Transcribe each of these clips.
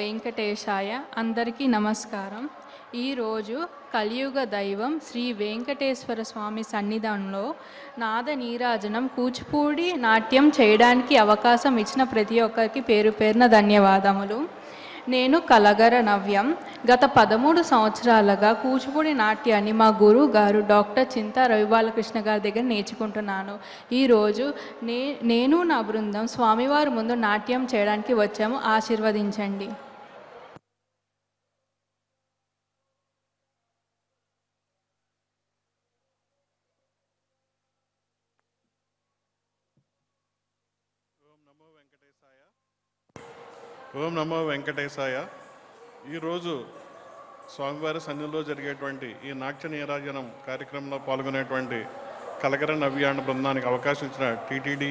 వెంకటేశాయ. అందరికీ నమస్కారం. ఈరోజు కలియుగ దైవం శ్రీ వెంకటేశ్వర స్వామి సన్నిధానంలో నాద నీరాజనం కూచిపూడి నాట్యం చేయడానికి అవకాశం ఇచ్చిన ప్రతి ఒక్కరికి పేరు పేరున ధన్యవాదములు. నేను కలగర నవ్యం. గత 13 సంవత్సరాలుగా కూచిపూడి నాట్యాన్ని మా గురువు గారు డాక్టర్ చింతా రవిబాలకృష్ణ గారి దగ్గర నేర్చుకుంటున్నాను. ఈరోజు నేను నా బృందం స్వామివారి ముందు నాట్యం చేయడానికి వచ్చాము. ఆశీర్వదించండి. ఓం నమో వెంకటేశాయ. ఈరోజు స్వామివారి సన్నిధిలో జరిగేటువంటి ఈ నాట్య నీరాజనం కార్యక్రమంలో పాల్గొనేటువంటి కలగర నవ్యాణ బృందానికి అవకాశం ఇచ్చిన టీటీడీ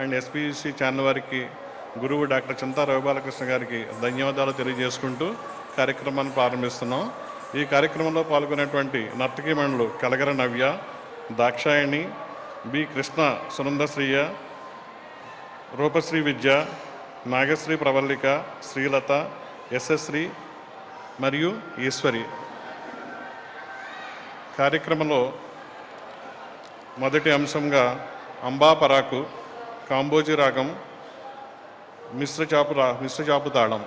అండ్ ఎస్పీసీ ఛానల్ వారికి, గురువు డాక్టర్ చింతా రవిబాలకృష్ణ గారికి ధన్యవాదాలు తెలియజేసుకుంటూ కార్యక్రమాన్ని ప్రారంభిస్తున్నాం. ఈ కార్యక్రమంలో పాల్గొనేటువంటి నర్తకీ మండలు కలగర నవ్య, దాక్షాయణి, బి కృష్ణ, సునందశ్రీయ, రూపశ్రీ విద్య, నాగశ్రీ ప్రవల్లిక, శ్రీలత, యశశ్రీ మరియు ఈశ్వరి. కార్యక్రమంలో మొదటి అంశంగా అంబాపరాకు, కాంబోజీ రాగం, మిశ్రచాపు తాళం.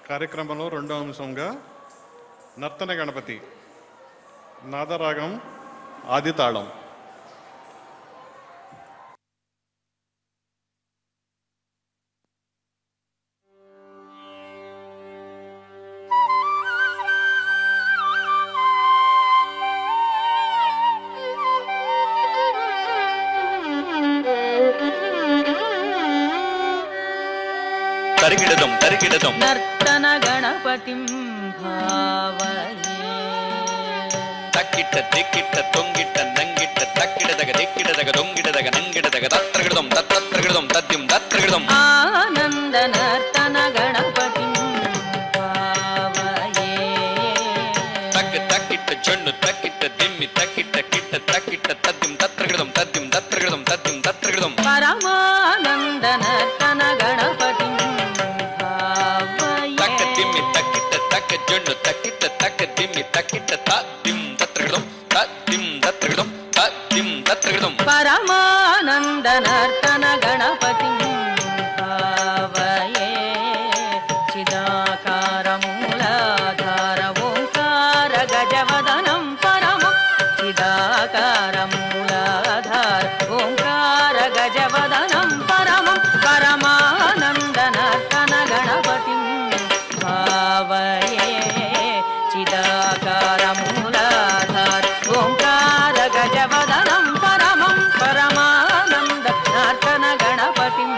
కార్యక్రమంలో రెండో అంశంగా నర్తన గణపతి, నాదరాగం, ఆదితాళం. తరికిడదం తరికిడదం నర్తన గణపతిం భావయే. తక్కిట్ట దిక్కిట్ట తొంగిట్ట నంగిట్ట తక్కిడదగ దిక్కిడదగ దొంగిడదగ నంగిడదగ తత్రగిడదం తత్రగిడదం తద్యం తత్రగిడదం. ఆనంద నర్తన గణపతిం భావయే. తక్కి తక్కిట్ట చెండు తక్కిట్ట దిమ్మి తక్కిట్ట కిట్ట తక్కిట్ట తద్యం తత్రగిడదం తద్యం తత్రగిడదం తద్యం తత్రగిడదం. పరమానంద నర్తన గణపతిం భావయే. తక్క దిమ్మి తక్కిట్ట తక్క చెండు తక్కిట్ట తక్క దిమ్మి తక్కిట్ట తద్యం తత్రగిడదం తద్యం తత్రగిడదం తద్యం తత్రగిడదం. పరమానంద నర్తన గణపతిం భావయే. చిదాకార మూలాధార ఓంకార గజవదనం పరమం. చిదాకార మూలాధార ఓంకార గజవదనం పరమం. పరమానంద నర్తన గణపతిం భావయే. చిదాకార మూలాధార ఓంకార గజవదనం పరమం. పరమానంద నర్తన గణపతిం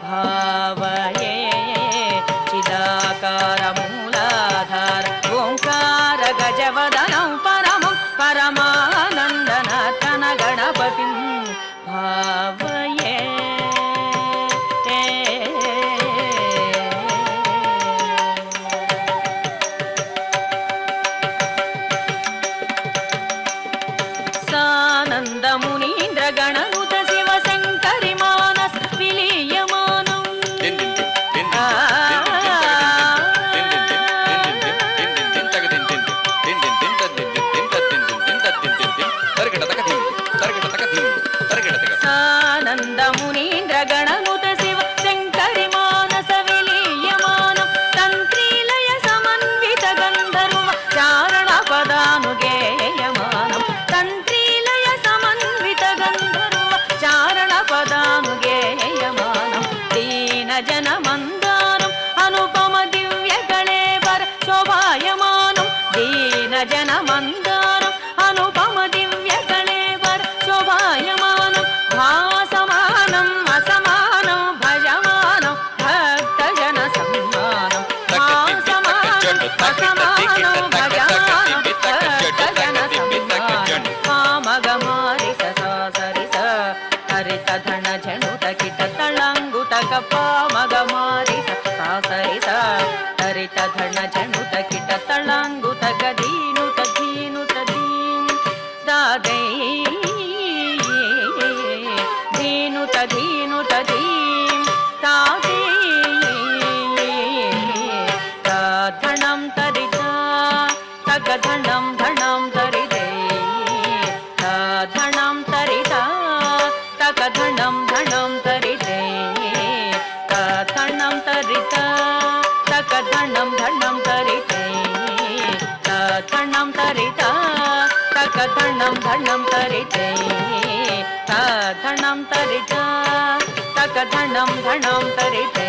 భావయే. చిదాకార మూలాధార ఓంకార గజవదనం పరమం. పరమానంద నర్తన గణపతిం భావయే. సానంద మునీంద్ర గణనుత శివ శంకరి మానస్ విలీయమానం. సానంద మునీంద్ర గణనుత శివ శంకరి మానస విలీయమానం. తంత్రీలయ సమన్విత గంధర్వ చారణ పదానుగేయమానం. తంత్రీలయ సమన్విత గంధర్వ చారణ పదానుగేయమానం. దీన జన మందారం అనుపమ దివ్య కళేవర శోభాయమానం. దీన జన మందారం అనుపమ దివ్య కళేవర శోభాయమానం. భాసమానం అసమానం భజమానం భక్త జన సమ్మానం. భాసమానం అసమానం భజమానం భక్త జన సమ్మానం. పామగమారి సరి స హరిత ధన జనుత కిట తళంగుత పామగమారి సరి స హరిత ధన జనుత కిట తళంగుత గదీనుత ధీనుత దీం దాదై ధీనుత ధీనుత దీం తాదే ధనం తరిత తగ ధనం ధనం తరితే ధనం తరిత తగ ధనం ధనం తరితే ధనం తరిత తగ ధనం ధనం తరితే ధనం తరిత తగ ధనం ధనం తరితే ధనం తరిత తగ ధనం ధనం తరితే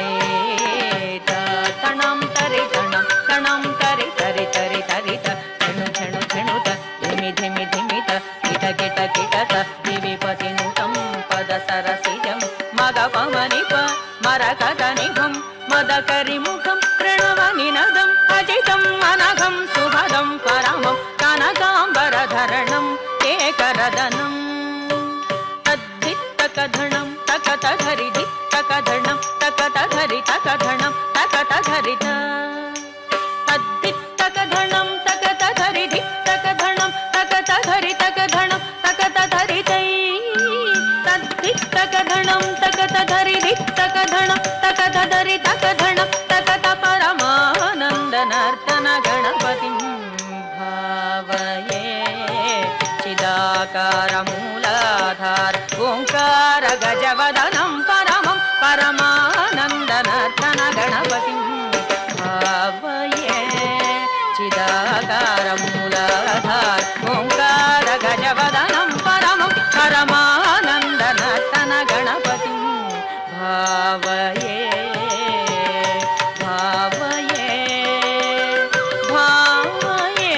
ధనం తరి ధనం ధనం తరి తరి తరి తరిత ఝణు ఝణు ఝణుత ధిమి ధిమి ధిమిత కిట కిట కిటత దివిపతి నుతం పద సరసిజం మగ పవనిప మరకట నిఘం మదకరి ముఖం ప్రణవ నినదం అజితం అనఘం సుభదం పరమం కనకాంబరధరణం ఏకరదనం. తద్ధిత్తకధణం తకతధరి ధిత్తకధణం తకతధరి తకధణం తకతధరిత. తద్ధిత్తకధణం తకతధరి ధిత్తకధణం తకతధరి తకధణం తకతధరితై. తద్ధిత్తకధణం తకతధరి ధిత్తకధణం తకతధరి తకధణం తకత పరమానంద నర్తన గణపతిం భావయే. చిదాకార మూలాధార ఓంకార గజవదనం పరమం. పరమానంద నర్తన గణపతిం భావయే. చిదాకార మూలాధార ఓంకార గజవదనం పరమం. పరమానంద నర్తన గణపతిం భావయే భావయే భావయే.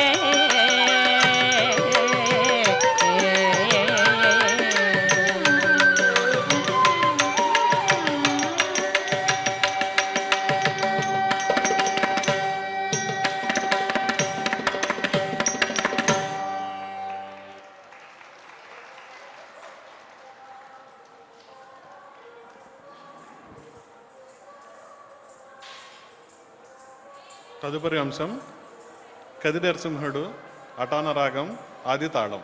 తదుపరి అంశం కదినరసింహుడు అటాన రాగం ఆది తాళం.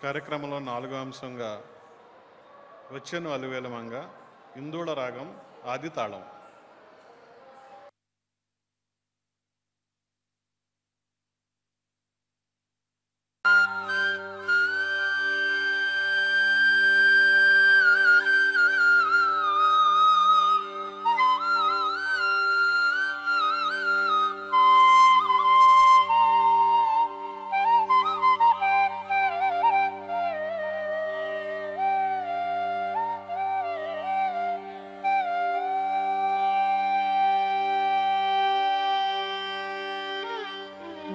కార్యక్రమంలో 4వ అంశంగా వచ్చెను అలివేలమంగ ఇందూళ రాగం ఆది తాళం.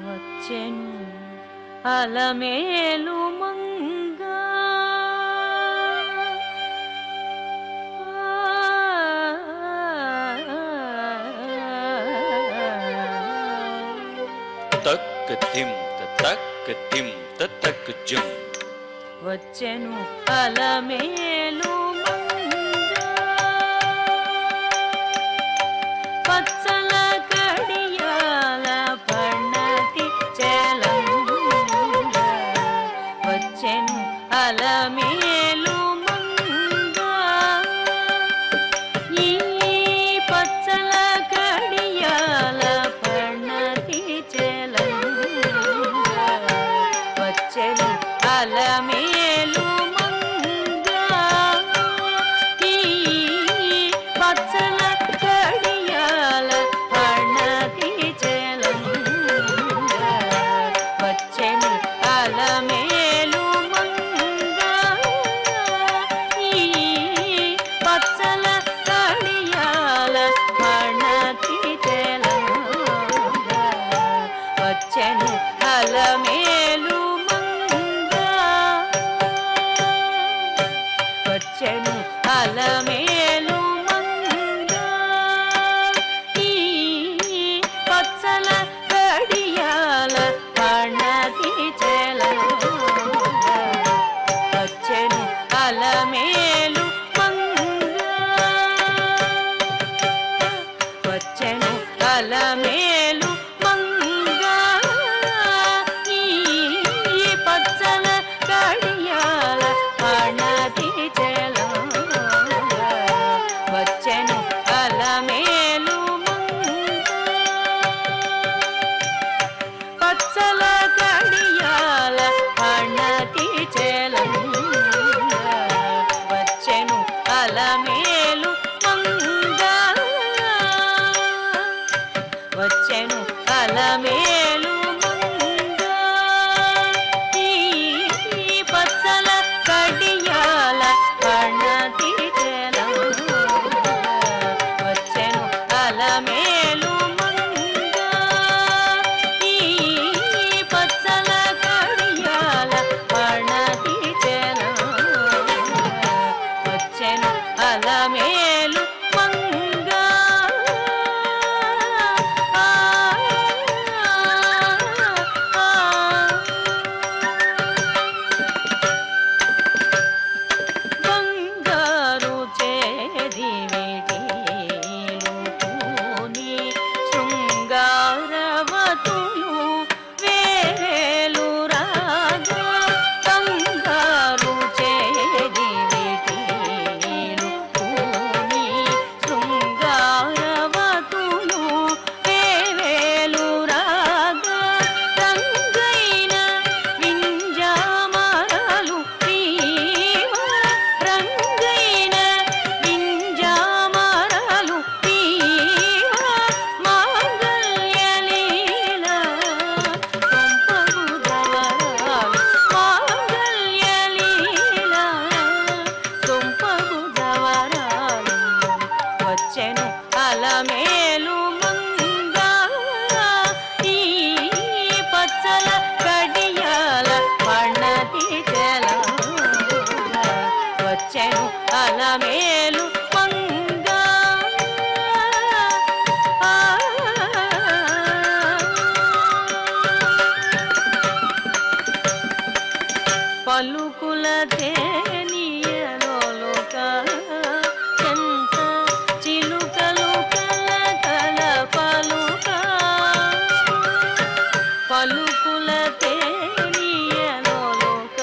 వచ్చెను అలమేలు మంగ తక్ ధిం తక్ ధిం తక్ జం. వచ్చెను అలమేలు మంగ పచ్చల కడియాల పణతి చెలంగ. వచ్చెను అలమేలు మంగ ఈ పచ్చల కడియాల పణతి చెలంగ. వచ్చెను అలమేలు మంగ ఈ పచ్చల కడియాల పణతి చెలంగ. వచ్చెను అలమేలు మంగ ఈ పచ్చల కడియాల పణతి చెలంగ. వచ్చెను అలమేలు మంగ. వచ్చెను అలమేలు మంగ ఈ పచ్చల కడియాల పణతి చెలంగ. వచ్చెను అలమేలు మంగ. వచ్చెను అలమేలు మంగ ఈ పచ్చల కడియాల పణతి చెలంగ. వచ్చెను అలమేలు మంగ. పచ్చల కడియాల పణతి చెలంగ. వచ్చెను అలమేలు మంగ. వచ్చెను అలమేలు మంగ ఈ పచ్చల కడియాల పణతి చెలంగ. వచ్చెను అలమేలు మంగ ఈ పచ్చల కడియాల పణతి చెలంగ. వచ్చెను అలమేలు మంగ. బంగారు చేది విడిలుకుని శృంగారవతులు వేవేలు రాగా. బంగారు చేది విడిలుకుని శృంగారవతులు వేవేలు రాగా. రంగైన వింజామరలు వీవ. రంగైన వింజామరలు వీవ. మాంగళ్యలీల సొంపగుదవరాలు. మాంగళ్యలీల సొంపగుదవరాలు. వచ్చెను అలమేలు మంగ ఈ పచ్చల కడియాల పణతి చెలంగ. వచ్చెను అలమేలు మంగ. పలుకుల తేనియలోక ఎంత చిలుకలు కలకల పలుక. పలుకుల తేనియలోక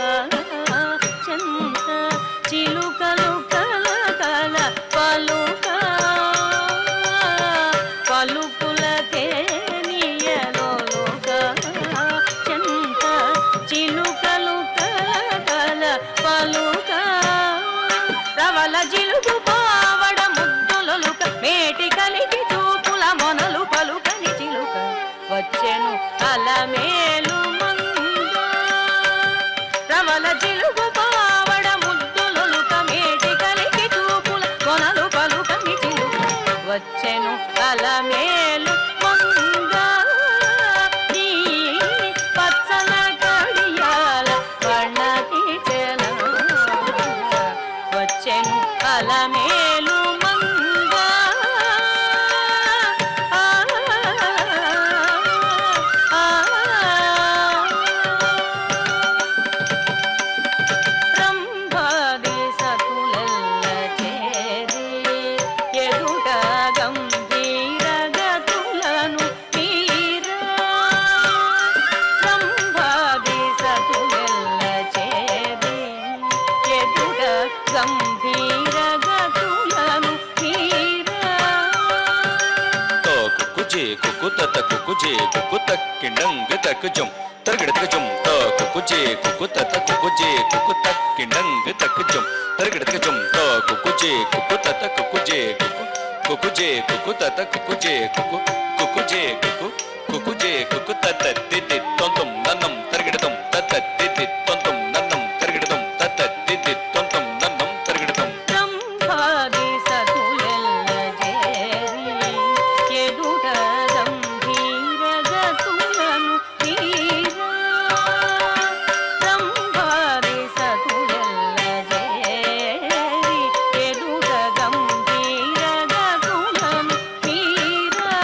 పలుక పలుకుల తేనియలోక చెంత చిలుకలు కల పలుక రవల జిలుగు పావడ ముద్దులొలుక మేటి కలిగి చూపుల మొనలు పలుకని చిలుక వచ్చెను అలమేలు మంద రవల జిలుగు పావడ ముద్దులొలుక మేటి కలిగి చూపుల మొనలు పలుకని చిలుక వచ్చెను అలమేలు మంద ఈ పచ్చల కడియాల వర్ణతి చెల వచ్చెను అలమేలు మంద రంభాది సతులెల్ల చేరి ఎదుట గంభీర గతులను మీరా రంభాది సతులెల్ల చేరి ఎదుట గంభీర గతులను మీరా కుకుజే కుకుతత కుకుజే కుకుతక్కిండంగ తక్కుజం తరగడతకజం కుకుజే కుకుతత కుకుజే కుకుతక్కిండంగ తక్కుజం తరగడతకజం కుకుజే కుకుతత కుకుజే కుకుజే కుకుతత కుకుజే కుకుజే కుకుజే కుకుతత తితి తొంతం నన్నం తరగడతం తత తితి తొంతం నన్నం తరగడతం తత తితి తొంతం నన్నం తరగడతం రంభాది సతులెల్ల చేరి ఎదుట గంభీర గతులను మీరా రంభాది సతులెల్ల చేరి ఎదుట గంభీర గతులను మీరా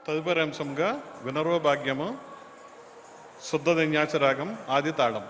తదుపరి అంశంగా వినరో భాగ్యము శుద్ధ ధన్యాచరాగం ఆది తాళం.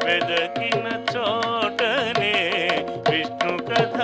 వెదకిన చోటనే విష్ణు కథ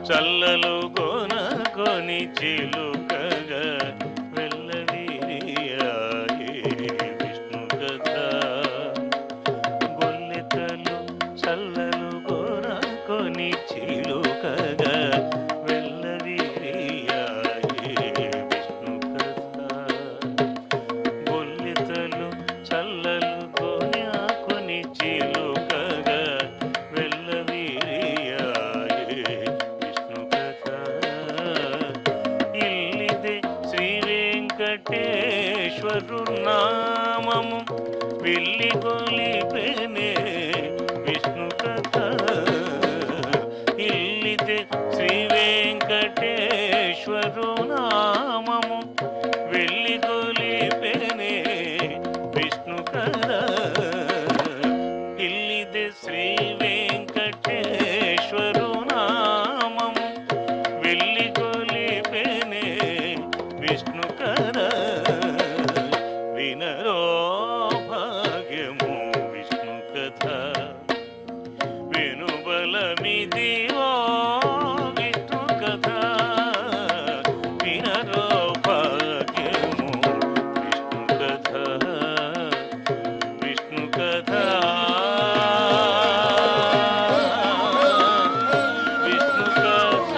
చల్లలు గోన కొని చిలుకగా వెల్లవిరియాయే విష్ణు కథ. గొల్లెతలు చల్లలు గోన కొని చిలుకగా వెల్లవిరియాయే విష్ణు కథ. గొల్లెతలు చల్లలు గోన కొని చిలుకగా వెల్లవిరియాయే విష్ణు కథ. ఇల్లిదే శ్రీ వెంకటేశ్వరు నామము విల్లి గొలిపెనే విష్ణు కథ. ఇల్లిదే శ్రీ వెంకటేశ్వరు నామము విల్లి గొలిపెనే విష్ణు కథ. ఇల్లిదే శ్రీ వెంకటేశ్వరు నామము విల్లి గొలిపెనే విష్ణు కథ. వినరో భాగ్యము విష్ణు కథ. వినుబలమిదివో విష్ణు కథ. వినరో భాగ్యము విష్ణు కథ. విష్ణు కథ. విష్ణు కథ.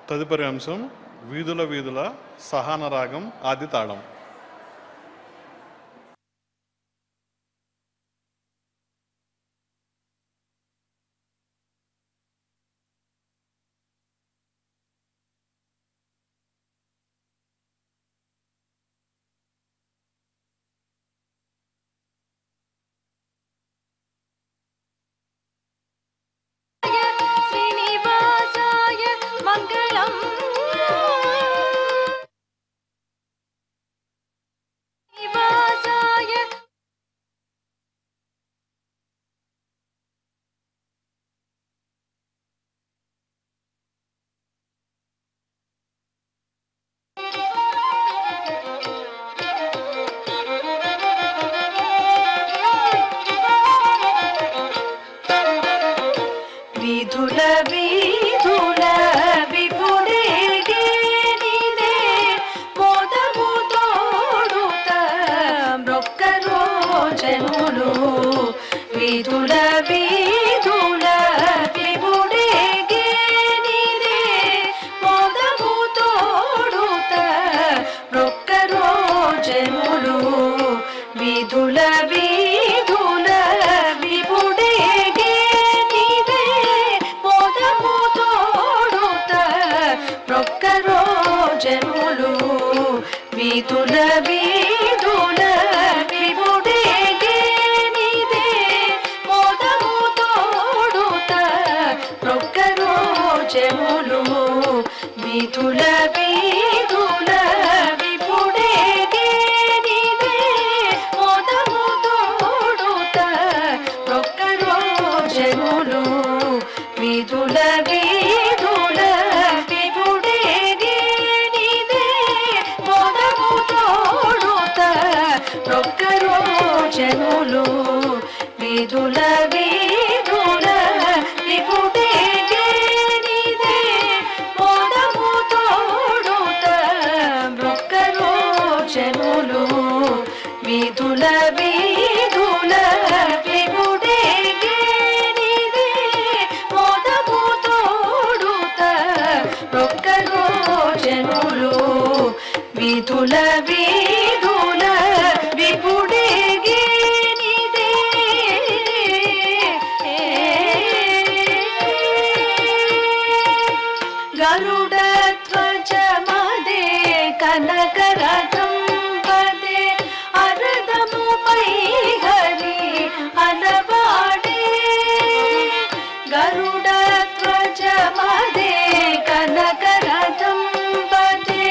తదుపరి అంశం వీధుల వీధుల సహన రాగం ఆది తాళం. శ్రీనివాసాయ మంగళం. శ్రీనివాసాయ వీధుల వీధుల విపుడేగే నీదే మోదము తోడుత మ్రొక్క రోజనులు. వీధుల వీధుల విపుడేగే నీదే మోదము తోడుత మ్రొక్క రోజనులు. వీధుల వీధుల విపుడేగే నీదే మోదము తోడుత మ్రొక్క రోజనులు. వీధుల వీధుల విపుడేగే నీదే మోదము తోడుత మ్రొక్క రోజనులు. వీధుల వీధుల విపుడేగే నీదే మోదము తోడుత మ్రొక్క రోజనులు. వీధుల వీధుల విపుడేగే నీదే మోదము తోడుత మ్రొక్క రోజనులు. వీధుల వీధుల విపుడేగే నీదే మోదము తోడుత మ్రొక్క రోజనులు. వీధుల వీధుల విపుడేగే నీదే మోదము తోడుత మ్రొక్క రోజనులు. వీధుల వీధుల విపుడేగే నీదే. గరుడ ధ్వజ మదే కనకరథం పదే అరదముపై హరి అనవాడే. గరుడ ధ్వజ మదే కనకరథం పదే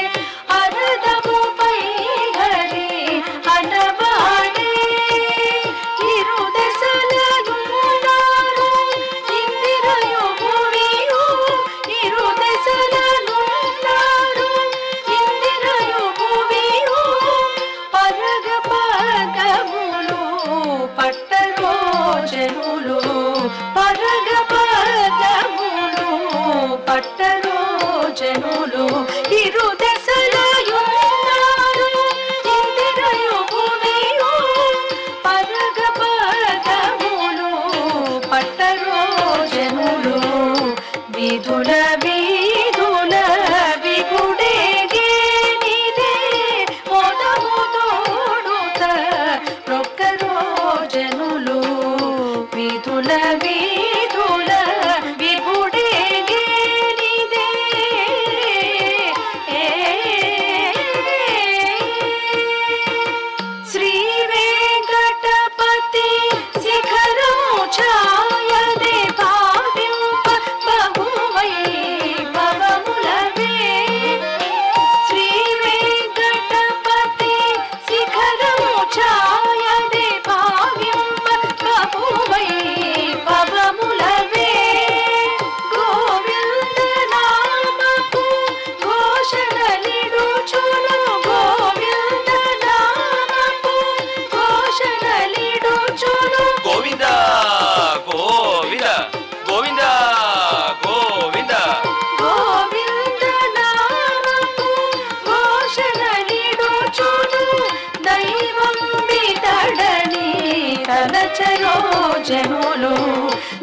జనులు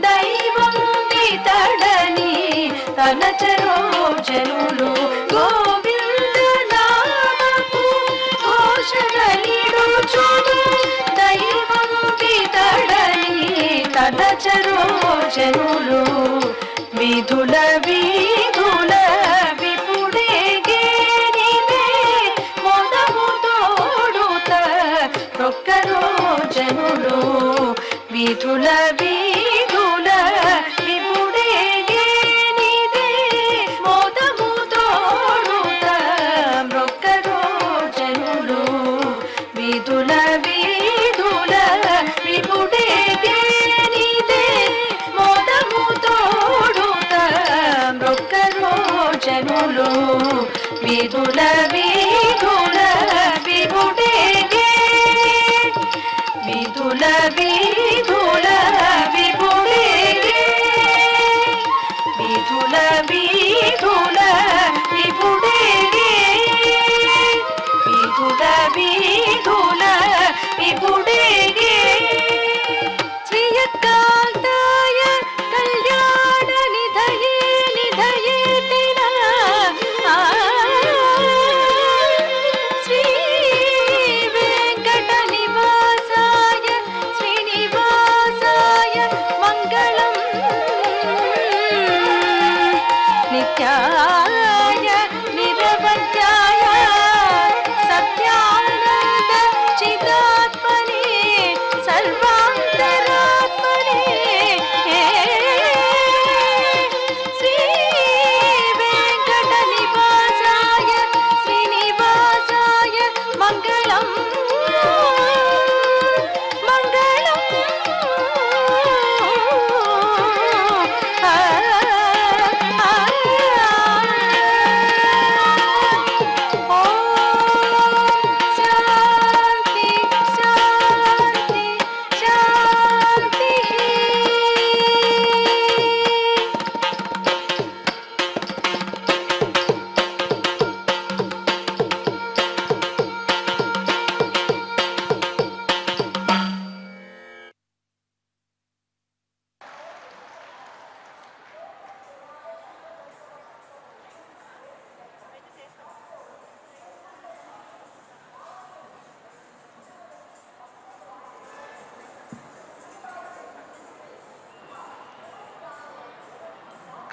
దైవం ఇతడని తలచరో జనులు గోవింద నామపు ఘోషణలిడుచును దైవం ఇతడని తలచరో జనులు విధుల విధుల విపుడేగేనిదే మొదము తోడుత రొక్కరో జనులు విధుల విధుల విపుడేగేనిదే మొదము తోడుత రొక్కరో జనులు విధుల విధుల విపుడేగేనిదే మొదము తోడుత రొక్కరో జనులు విధుల విధుల విపుడేగే విధుల విధుల విపుడేగే విధుల విధుల విపుడేగే విధుల విధుల విపుడేగే శ్రీయకాంతాయ కళ్యాణ నిధయే నిధయేతిన శ్రీ వెంకట నివాసాయ శ్రీనివాసాయ మంగళం నిత్యాయ నిరవధ్యాయ సత్యానంద చిదాత్మనే సర్వాంతరాత్మనే శ్రీ వెంకట నివాసాయ శ్రీనివాసాయ మంగళం మంగళం శాంతి శాంతి శాంతి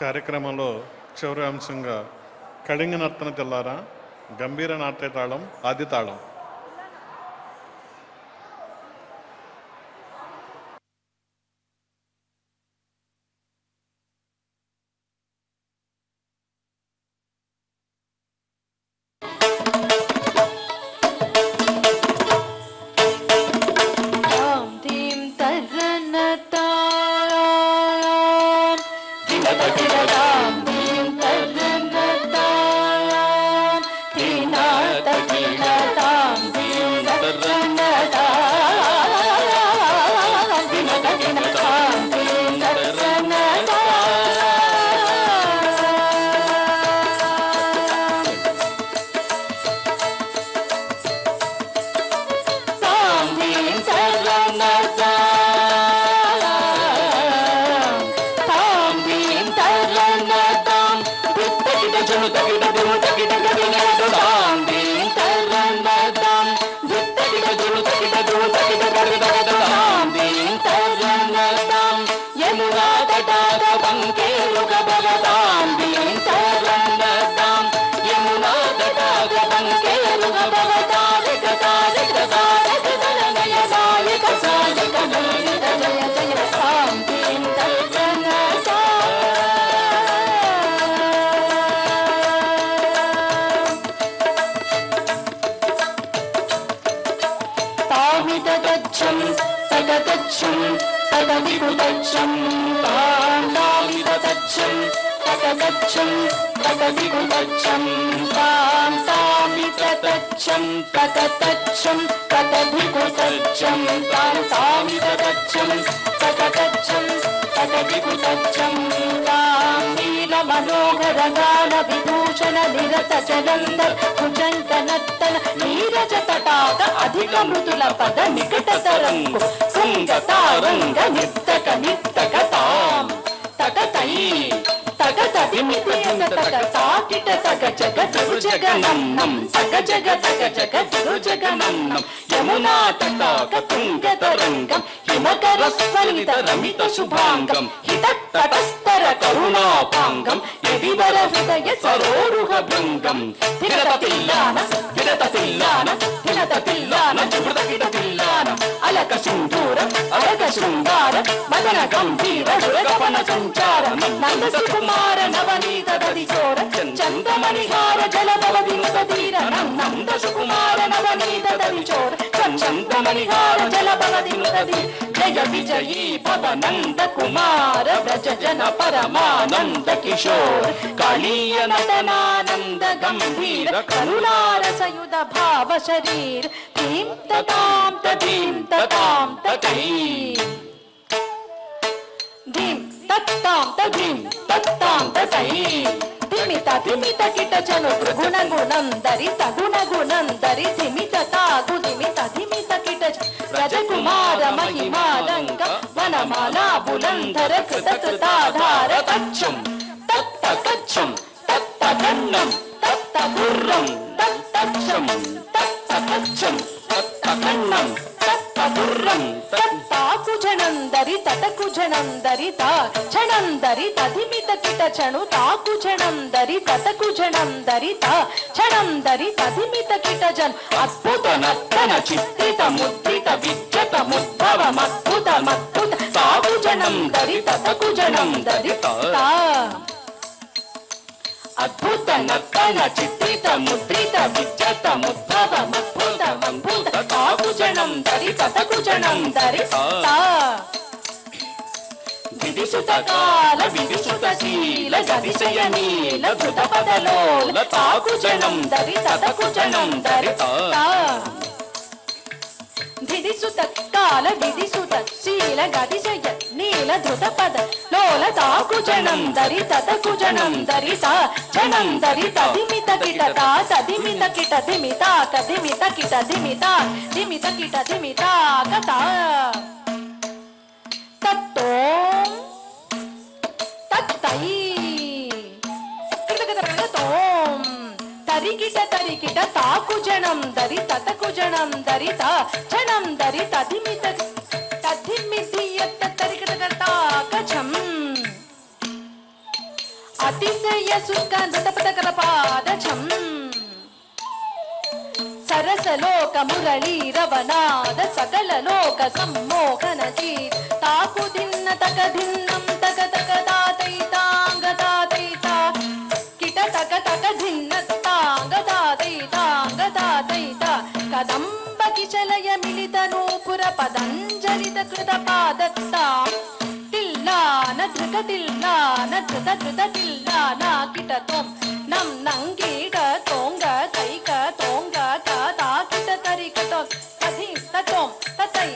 కార్యక్రమంలో చివరి అంశంగా కళింగ నర్తన తెల్లారా గంభీర నాట్య తాళం ఆది తాళం. తాం ధీం తర్రనతాం తాం ధీం తర్రనతాం ధీనాతకిలతాం ధీం తర్రనతాం ధీనతకిలతాం ధీం తగదచ్చం తగదచ్చం తగదిగుదచ్చం తామిదచ్చం తగదచ్చం తగదిగుదచ్చం తామిదచ్చం తగదచ్చం తగదిగుదచ్చం తామిదచ్చం తగదచ్చం తగదిగుదచ్చం నీల మనోహర గాన విభూషణ నిరత జలంధర్ భుజంకన నర్తన నీరజ తటాక అధిక మృదుల పద నికట తరంగు కుంగ తారంగ నిర్తక నిర్తక తాం తకతై తగ తాకిట తగ జగ దిగు జగనన్నం తగ జగ తగ జగ దిగు జగనన్నం యమునా తటాక తుంగ తరంగం హిమకర స్వరిత రమిత శుభాంగం హిత తటస్తర కరుణాపాంగం యదివర హృదయ సరోరుహ భృంగం ధిరత తిల్లాన జృత తిల్లాన అలక సింధూర అలక శృంగార మదన గంభీర దురగమన సంచార నంద సుకుమార నవనీత దదిచోర చందమణిహార జలభవ వినుత ధీర నంద సుకుమార నవనీత దదిచోర చందమణిహార జలభవ వినుత ధీర జయ విజయీ భవ నంద కుమార వ్రజ జన పరమానంద కిశోర్ కాళీయ నటనానంద గంభీర కరుణారసయుధ భావ శరీర్ ధీం తతాం తధీం తతాం తతై ధీం తత్తాం తధీం తత్తాం తతై ధిమిత ధిమిత కిట చను గుణ గుణందరి తగుణ గుణందరి ధిమిత తాగు ధిమిత ధిమిత కిట రజకుమార మహిమాలంక వనమాలా బులంధర కృత కృతాధార కచ్చం తత్త కచ్చం తత్త కన్నం తత్త గుర్రం తచ్చం తత్త కచ్చం తత్త కన్నం తత్త గుర్రం తాకుజనందరి తటకుజనందరి తాణందరి తధిమిత కిట చణు తాకుజనందరి తటకుజనందరి తాణందరి తధిమిత కిట జన్ అద్భుత నర్తన చిత్రిత ముద్రిత విద్యత ముద్భవ మద్భుత మద్భుత తాకుజనందరి తటకుజనందరి తా అద్భుత నర్తన చిత్రిత ముద్రిత విద్యత ముద్భవ మద్భుత మద్భుత తాకుజనందరి తటకుజనందరి తా విదిసుత కాల విదిసుత శీల గదిశయ నీల ధృత పదలోల తాకుజనందరి తటకుజనందరి తా విదిసుత కాల విదిసుత శీల గదిశయ నీల ధృత పద లోల తాకుజనందరి తటకుజనందరి తాణందరి తధిమిత కిట తా తధిమిత కిట ధిమితా కధిమిత కిట ధిమితా ధిమిత కిట ధిమితా కథా తత్తో తత్తై తోం తరికిట తరికిట తాకుజనందరి తటకుజనందరి తాణందరి తధిమిత తధిమితియత తరికిట తాకచం అతిశయ సుఖంద పదకర పాదచం సరసలోక మురళీ రవనాద సకల లోక సమ్మోహన చీర్ తాకు దిన్న తక ధిన్నం తక తక తాతై తాంగ తాతై తా కిట తక తక ధిన్న తాంగ తాతై తాంగ తాతై తా కదంబ కిచలయ మిలిత నూపుర పదంజలిత కృత పాదత్తా తిల్లాన ధృత తిల్లాన ధృత ధృత తిల్లాన కిట తోం నం నంగీట తోంగ కైక తోంగ కా కిట తరిక తధి తోం తతై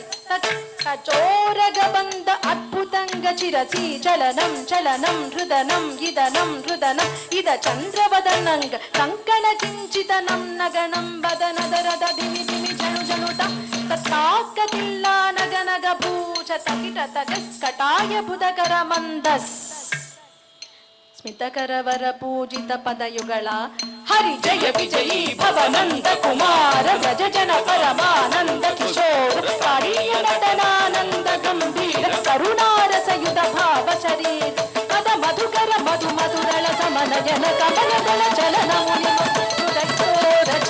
తచోరగ బంద అద్భుతంగ చిరసి చలనం చలనం హృదనం ఇదనం హృదనం ఇద చంద్రవదనంగ కంకణ కించితనం నగనం వదనదరద దిమి దిమి జను జనుతం తత్తాక తిల్లా నగ నగ భూచ తకిట తగస్కటాయ బుధకర మందస్ స్మితకర వర పూజిత పదయుగళ హరి జయ విజయీ భవనంద కుమార వ్రజ జన పరమానంద కిశోర కాళీయ నటనానంద గంభీర కరుణారసయుధ భావ శరీర పద మధుకర మధు మధురళ సమనయన కమల దళ చలన ముని మధుర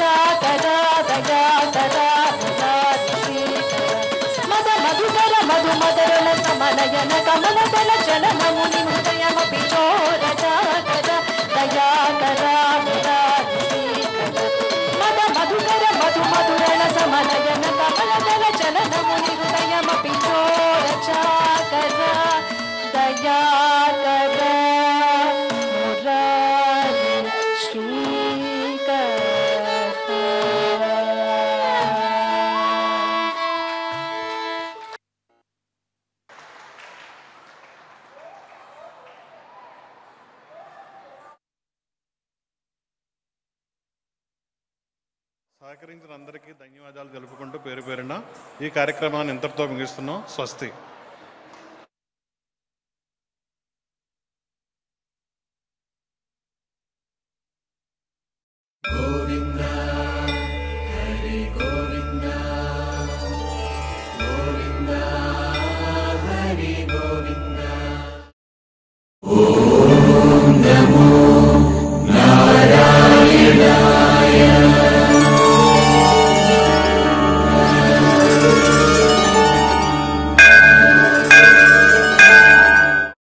చాకరా దయా కరా మద మధుకర మధు మధురళ సమనయన కమల దళ చలన ముని హృదయమపి చోర చాకర దయా కరా మద మధుకర మధు మధురళ సమనయన కమల దళ చలన ముని హృదయమపి చోర చాకర దయా కర మురారి శ్రీకర సహకరించిన అందరికీ ధన్యవాదాలు తెలుపుకుంటూ పేరు పేరున ఈ కార్యక్రమాన్ని ఇంతటితో ముగిస్తున్నాం. స్వస్తి.